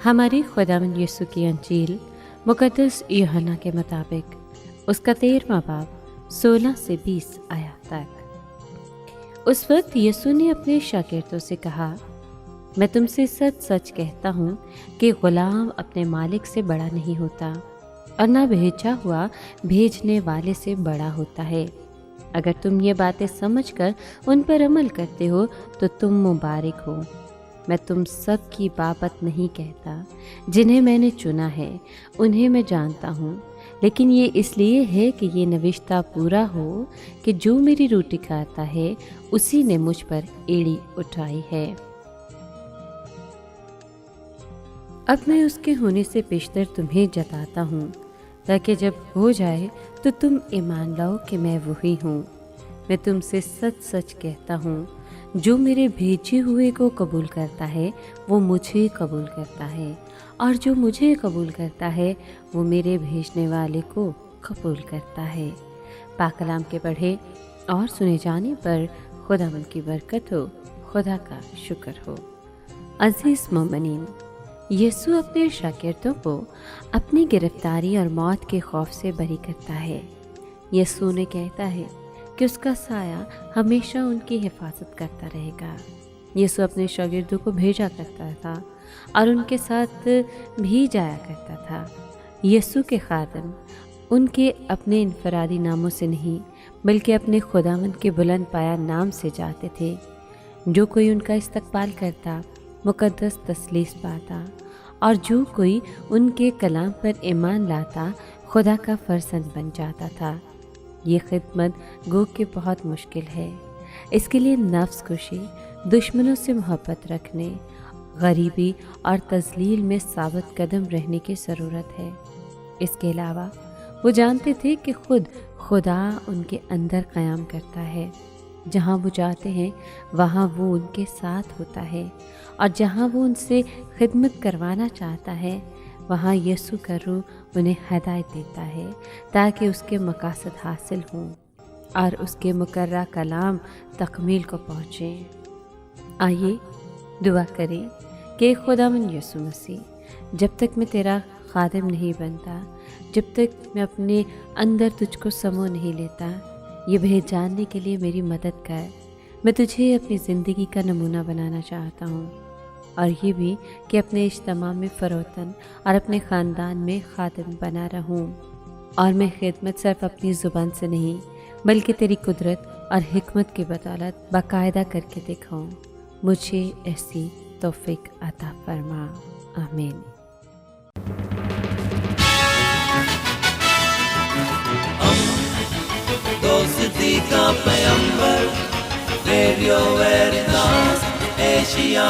हमारे खुदावंद यीशु की अंजील मुकद्दस यूहन्ना के मुताबिक उसका 13वां बाब 16 से 20 आयत तक। उस वक्त यीशु ने अपने शागिर्दों से कहा, मैं तुमसे सच सच कहता हूँ कि गुलाम अपने मालिक से बड़ा नहीं होता और ना भेजा हुआ भेजने वाले से बड़ा होता है। अगर तुम ये बातें समझकर उन पर अमल करते हो तो तुम मुबारक हो। मैं तुम सब की बाबत नहीं कहता, जिन्हें मैंने चुना है उन्हें मैं जानता हूँ, लेकिन ये इसलिए है कि ये नविश्ता पूरा हो कि जो मेरी रोटी खाता है उसी ने मुझ पर एड़ी उठाई है। अब मैं उसके होने से पेशतर तुम्हें जताता हूँ, ताकि जब हो जाए तो तुम ईमान लाओ कि मैं वही हूँ। मैं तुमसे सच सच कहता हूँ, जो मेरे भेजे हुए को कबूल करता है वो मुझे कबूल करता है, और जो मुझे कबूल करता है वो मेरे भेजने वाले को कबूल करता है। पाक कलाम के पढ़े और सुने जाने पर खुदावंद की बरकत हो, खुदा का शुक्र हो। अजीज मोमिनीन, यीशु अपने शागिर्दों को अपनी गिरफ्तारी और मौत के खौफ से बरी करता है। यीशु ने कहता है कि उसका साया हमेशा उनकी हिफाजत करता रहेगा। यीशु अपने शागिर्दों को भेजा करता था और उनके साथ भी जाया करता था। यीशु के खादम उनके अपने इनफरादी नामों से नहीं बल्कि अपने खुदावंद के बुलंद पाया नाम से जाते थे। जो कोई उनका इस्तकबाल करता मुकद्दस तसलीस पाता, और जो कोई उनके कलाम पर ईमान लाता खुदा का फर्जंद बन जाता था। ये खिदमत गो के बहुत मुश्किल है। इसके लिए नफ्स कुशी, दुश्मनों से मोहब्बत रखने, गरीबी और तजलील में साबित कदम रहने की ज़रूरत है। इसके अलावा वो जानते थे कि खुद खुदा उनके अंदर क़याम करता है। जहाँ वो जाते हैं वहाँ वो उनके साथ होता है, और जहाँ वो उनसे खिदमत करवाना चाहता है वहाँ यीशु का रूह उन्हें हदायत देता है ताकि उसके मकासद हासिल हों और उसके मुकर्रा कलाम तकमील को पहुँचे। आइए दुआ करें कि खुदावंद यीशु मसीह, जब तक मैं तेरा खादिम नहीं बनता, जब तक मैं अपने अंदर तुझको समो नहीं लेता, ये भेद जानने के लिए मेरी मदद कर। मैं तुझे अपनी ज़िंदगी का नमूना बनाना चाहता हूँ, और ये भी कि अपने इज्तिमा में फ़रोतन और अपने ख़ानदान में खादिम बना रहूँ, और मैं खिदमत सिर्फ अपनी ज़ुबान से नहीं बल्कि तेरी कुदरत और हिकमत की बदौलत बाकायदा करके दिखाऊँ। मुझे ऐसी तौफीक अता फरमा। आमीन। दोस्ती का पैगंबर, रेडियो वेरितास एशिया।